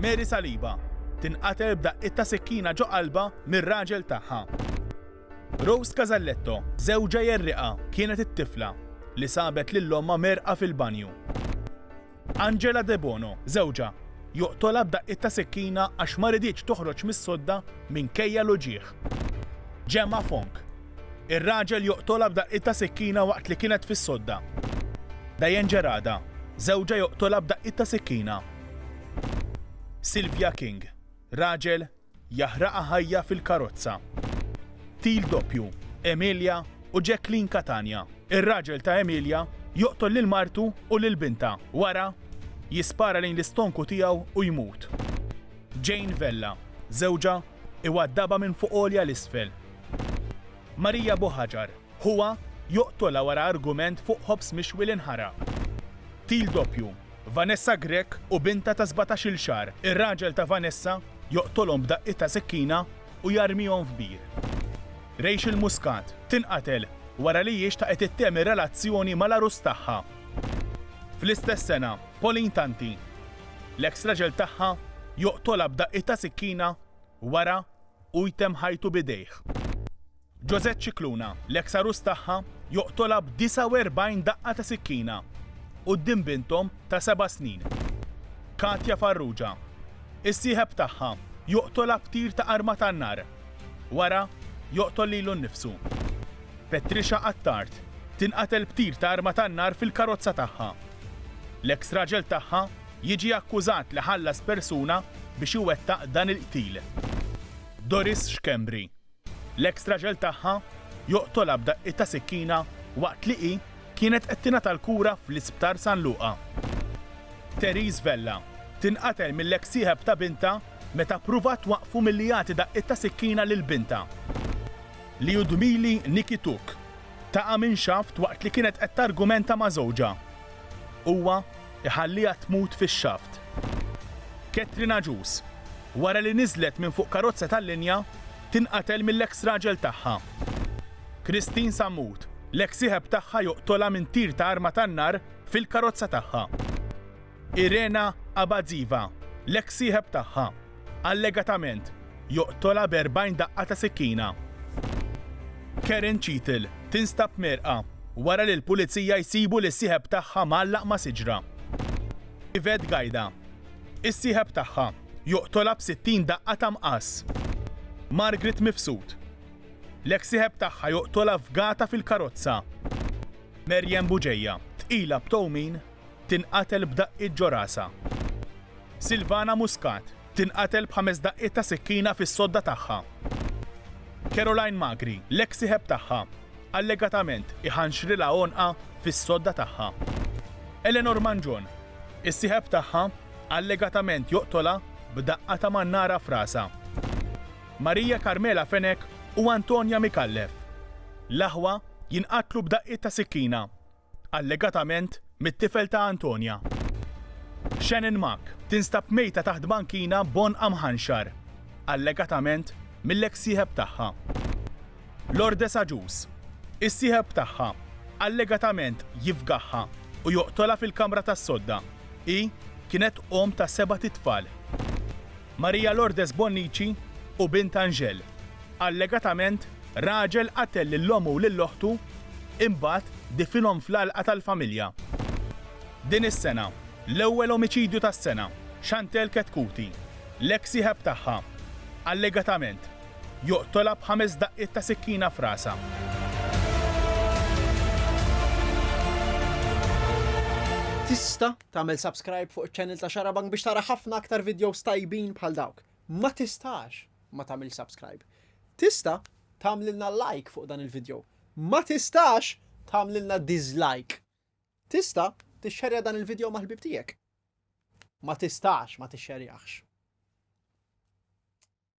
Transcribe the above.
Mary Saliba tinqatel b'daqqiet ta' sikkina ġo qalba mir-raġel tagħha. Rose Casalletto, żewġa jerriqa, kienet it-tifla li sabet lill-omma merqa fil-banju. Angela De Bono, żewġa, joqtolha b'daqqiet ta' sikkina għax ma ridietx toħroġ mis-sodda minkejja l-uġigħ. Gemma Fong, ir-raġel joqtolha b'daqqiet ta' sikkina waqt li kienet fis-sodda. Diane Gerada, żewġa joqtolha b'daqqiet ta' sikkina. Sylvia King, raġel jaħraqa ħajja fil-karozza. Til doppju, Emilia u Jacqueline Catania. Ir-raġel ta' Emilia joqtol lil martu u lil binta wara jispara lejn l-istonku tiegħu u jmut. Jane Vella, żewġa iwaddaba minn fuq għolja l-isfel. Maria Bohaġar, huwa joqtolha wara argument fuq ħobs mixwi l-inħaraq. Til doppju, Vanessa Grek u binta ta' 17-il xahar. Ir-raġel ta' Vanessa joqtolhom b'daqqiet ta' sikkina u jarmihom f'bir. Rachel Muscat tinqatel wara li jixtaqet ittemi relazzjoni mal-arus tagħha. Fl-istess sena, Pauline Tanti, l-eks raġel tagħha joqtolha b'daqqiet ta' sikkina wara u jtem ħajtu bidejh. Josette Cicluna, l-eks arus tagħha joqtolha b'49 daqqa ta' sikkina quddiem binthom ta' 7 snin. Katja Farrugia, is-sieħeb tagħha joqtolha b'tir ta' arma tan-nar wara joqtol lilu nnifsu. Patricia Attard tinqatel b'tir ta' arma tan-nar fil-karozza tagħha. L-eks raġel tagħha jiġi akkużat li ħallas persuna biex iwettaq dan il-qtil. Doris Schembri, l-eks raġel tagħha joqtolha b'daqqiet ta' sikkina waqt li kienet qed tingħata l-kura fl-Isptar San Luqa. Therese Vella tinqatel mill-eks sieħeb ta' binta meta pruvat waqfu milli jagħti daqqiet ta' sikkina lil binta. Liudmili Nikituk taqa' minn xaft waqt li kienet qed targumenta ma' żewġha. Huwa iħalliha tmut fix-xaft. Katrina Ġus, wara li niżlet minn fuq karozza tal-linja, tinqatel mill-eks raġel tagħha. Christine Sammut, l-eks sieħeb tagħha joqtolha minn tir ta' arma tan-nar fil-karozza tagħha. Irena Abadziva, l-eks sieħeb tagħha, allegatament joqtolha b'40 daqqa ta' sikkina. Karen Cheetle tinstab merqa wara li l-pulizija jsibu li s-sieħeb tagħha mgħallaq ma' siġra. Yvette Gajda, is-sieħeb tagħha joqtolha b'60 daqqa ta' mqas. Margaret Mifsud, l-eks sieħeb tagħha joqtolha f'gata fil-karozza. Merjem Buġejja, tqila b'towmin, tinqatel b'daqqiet ġo rasa. Silvana Muscat tinqatel b'5 daqqiet ta' sikkina fis-sodda tagħha. Caroline Magri, l-eks sieħeb tagħha, allegatament iħanxrilha għonqa fis-sodda tagħha. Eleanor Manjon, is-sieħeb tagħha, allegatament joqtolha b'daqqa ta' mannara f'rasa. Maria Carmela Fenek u Antonja Mikallef, l-aħwa jinqatlu b'daqqiet ta' sikkina, allegatament mit-tifel ta' Antonja. Shannon Mack tinstab mejta taħt bankina bon amħanxar, allegatament mill-eks sieħeb tagħha. Lourdes Aġus, is-sieħeb tagħha, allegatament jifgaħħa u joqtolha fil-kamra tas-sodda. Kienet om ta' 7 titfal. Maria Lourdes Bonnici u bint Angel, allegatament raġel qatel lill-omu u lill-oħtu imbagħad difinhom fl-għalqa tal-familja. Din is-sena, l-ewwel omiċidju tas-sena, Chantel Ketkuti, l-eks sieħeb tagħha, allegatament joqtolha b'5 daqqiet ta' sikkina f'rasha. Tista' tagħmel subscribe fuq iċ-channel ta' Xarabang biex tara ħafna aktar videos tajbin bħal dawk. Ma tistax ma tagħmel subscribe. Tista' tagħmlilna like fuq dan il-video. Ma tistax tagħmlilna dislike. Tista' tixxerja dan il-video mal-ħbib tiegħek. Ma tistax ma tixxerjaħx.